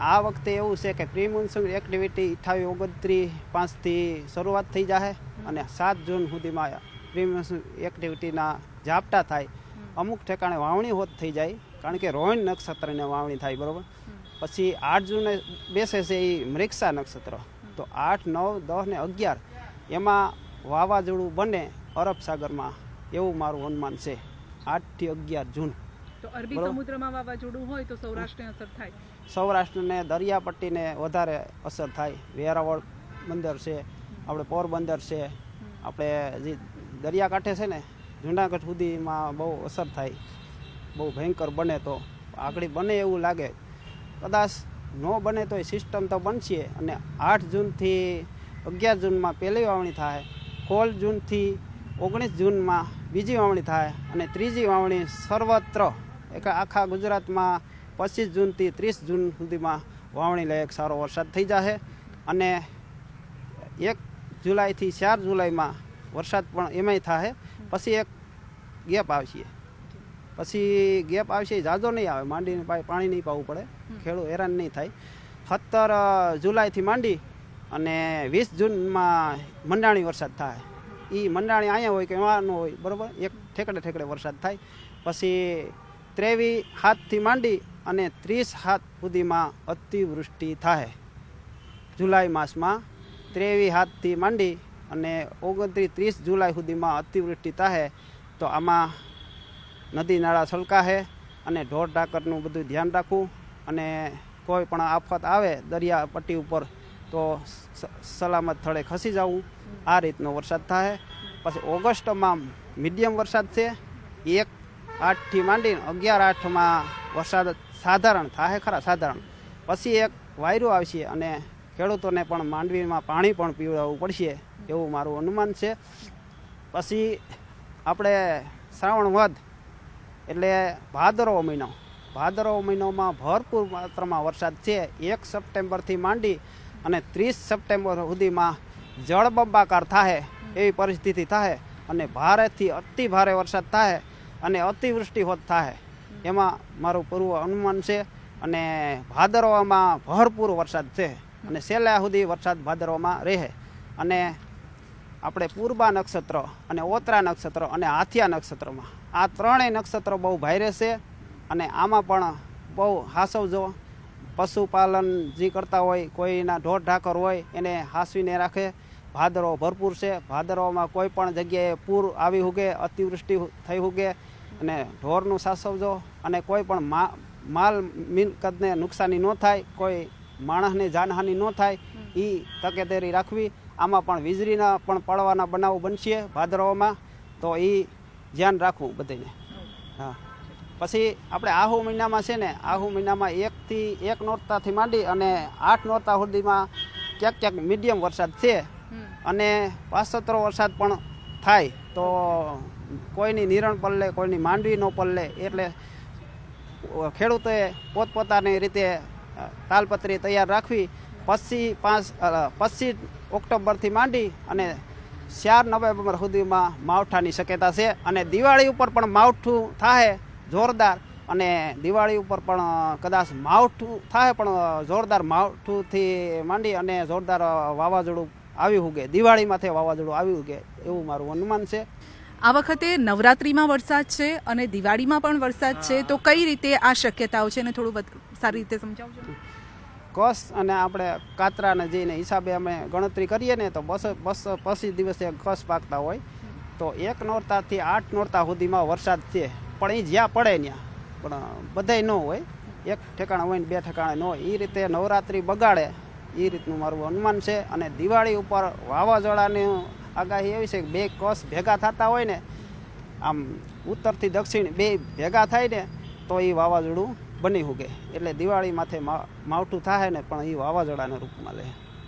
આ વખતે એવું છે કે પ્રી મોન્સૂન એક્ટિવિટી 28-29-5થી શરૂઆત થઈ જશે અને 7 જૂન સુધીમાં પ્રી મોન્સૂન એક્ટિવિટીના ઝાપટા થાય. અમુક ઠેકાણે વાવણી હોત થઈ જાય, કારણ કે રોહિણી નક્ષત્રને વાવણી થાય, બરાબર. પછી 8 જૂને બેસે છે એ મૃગશા નક્ષત્ર. તો 8, 9, 10 ને 11 એમાં વાવાઝોડું બને અરબ સાગરમાં, એવું મારું અનુમાન છે. 8 થી 11 જૂન. તો અરબી સમુદ્રમાં વાવાઝોડું હોય તો સૌરાષ્ટ્રને અસર થાય? સૌરાષ્ટ્રને દરિયાપટ્ટીને વધારે અસર થાય. વેરાવળ બંદર છે, આપણે પોરબંદર છે, આપણે જે દરિયાકાંઠે છે ને જૂનાગઢ સુધીમાં બહુ અસર થાય. બહુ ભયંકર બને તો આગળ બને એવું લાગે. કદાચ ન બને તો સિસ્ટમ તો બનશે. અને 8 જૂનથી 11 જૂનમાં પહેલી વાવણી થાય, 16 જૂનથી 19 જૂનમાં બીજી વાવણી થાય અને ત્રીજી વાવણી સર્વત્ર આખા ગુજરાતમાં 25 જૂનથી 30 જૂન સુધીમાં વાવણી લાયક સારો વરસાદ થઈ જશે. અને 1 જુલાઈથી 4 જુલાઈમાં વરસાદ પણ એમાંય થાય. પછી એક ગેપ આવશે. પછી ગેપ આવશે, જાજો નહીં આવે, માંડીને પાણી નહીં પાવું પડે, ખેડૂત હેરાન નહીં થાય. 17 જુલાઈથી માંડી અને 20 જૂનમાં મંડાણી વરસાદ થાય. એ મંડાણી અહીંયા હોય કે એમાં ન હોય, બરાબર, એક ઠેકડે વરસાદ થાય. પછી 23/7થી માંડી અને 30/7 સુધીમાં અતિવૃષ્ટિ થાય. જુલાઈ માસમાં 23/7થી માંડી અને 29-30 જુલાઈ સુધીમાં અતિવૃષ્ટિ થાય. તો આમાં નદી નાળા છલકાશે અને ઢોર ઢાકરનું બધું ધ્યાન રાખવું. અને કોઈ પણ આફત આવે દરિયા પટ્ટી ઉપર તો સલામત સ્થળે ખસી જવું. આ રીતનો વરસાદ થાય. પછી ઓગસ્ટમાં મીડિયમ વરસાદ છે. 1/8થી માંડીને 11/8માં વરસાદ સાધારણ થાય, ખરા સાધારણ. પછી એક વાયરો આવશે અને ખેડૂતોને પણ માંડવીમાં પાણી પણ પીવડાવવું પડશે, એવું મારું અનુમાન છે. પછી આપણે શ્રાવણ વધ એટલે ભાદરવો મહિનો. ભાદરવો મહિનામાં ભરપૂર માત્રામાં વરસાદ છે. 1 સપ્ટેમ્બરથી માંડી અને 30 સપ્ટેમ્બર સુધીમાં જળબંબાકાર થાય એવી પરિસ્થિતિ થાય. અને ભારેથી અતિ ભારે વરસાદ થાય અને અતિવૃષ્ટિ હોત થાય, એમાં મારું પૂર્વ અનુમાન છે. અને ભાદરવામાં ભરપૂર વરસાદ છે અને છેલ્લા સુધી વરસાદ ભાદરવામાં રહે. અને આપણે પૂર્વા નક્ષત્ર અને ઓતરા નક્ષત્ર અને હાથિયા નક્ષત્રમાં આ ત્રણેય નક્ષત્રો બહુ ભારે છે. અને આમાં પણ બહુ હાસવજો. પશુપાલન જે કરતા હોય, કોઈના ઢોર ઢાકર હોય, એને હાસવીને રાખે. ભાદરવો ભરપૂર છે. ભાદરવામાં કોઈ પણ જગ્યાએ પૂર આવી ઉગે, અતિવૃષ્ટિ થઈ ઉગે, અને ઢોરનું સાસવજો. અને કોઈ પણ માલ મિલકતને નુકસાની ન થાય, કોઈ માણસને જાનહાનિ ન થાય, એ તકેદારી રાખવી. આમાં પણ વીજળીના પણ પડવાના બનાવો બનશે ભાદરવામાં, તો એ ધ્યાન રાખવું બધાને. હા. પછી આપણે આહુ મહિનામાં છે ને, આહુ મહિનામાં 1 નોરતાથી માંડી અને 8 નોરતા સુધીમાં ક્યાંક મીડિયમ વરસાદ છે. અને પાછતરો વરસાદ પણ થાય. તો કોઈની નિરણ પલ્લે, કોઈની માંડવી ન પલ્લે, એટલે ખેડૂતોએ પોતપોતાની રીતે તાલપત્રી તૈયાર રાખવી. પછી 25 ઓક્ટોબરથી માંડી અને 4 નવેમ્બર સુધીમાં માવઠાની શક્યતા છે. અને દિવાળી ઉપર પણ માવઠું થાય જોરદાર. અને દિવાળી ઉપર પણ કદાચ માવઠું થાય, પણ જોરદાર માવઠુંથી માંડી અને જોરદાર વાવાઝોડું આવી ઉગે. દિવાળીમાંથી વાવાઝોડું આવી ઉગે, એવું મારું અનુમાન છે. આ વખતે નવરાત્રિમાં વરસાદ છે અને દિવાળીમાં પણ વરસાદ છે, તો કઈ રીતે આ શક્યતાઓ છે ને થોડું સારી રીતે સમજાવજો. કસ અને આપણે કાતરાના જઈને હિસાબે અમે ગણતરી કરીએ ને, તો 25 દિવસે કસ પાકતા હોય. તો 1 નોરતાથી 8 નોરતા સુધીમાં વરસાદ છે. પણ એ જ્યાં પડે ત્યાં, પણ બધાય ન હોય, એક ઠેકાણા હોય ને 2 ઠેકાણે ન હોય. એ રીતે નવરાત્રિ બગાડે, એ રીતનું મારું અનુમાન છે. અને દિવાળી ઉપર વાવાઝોડાની આગાહી એવી છે કે 2 કસ ભેગા થતા હોય ને, આમ ઉત્તરથી દક્ષિણ 2 ભેગા થાય ને, તો એ વાવાઝોડું બની ઉગે. એટલે દિવાળી માથે માવઠું થાય ને, પણ એ વાવાઝોડાના રૂપમાં લે.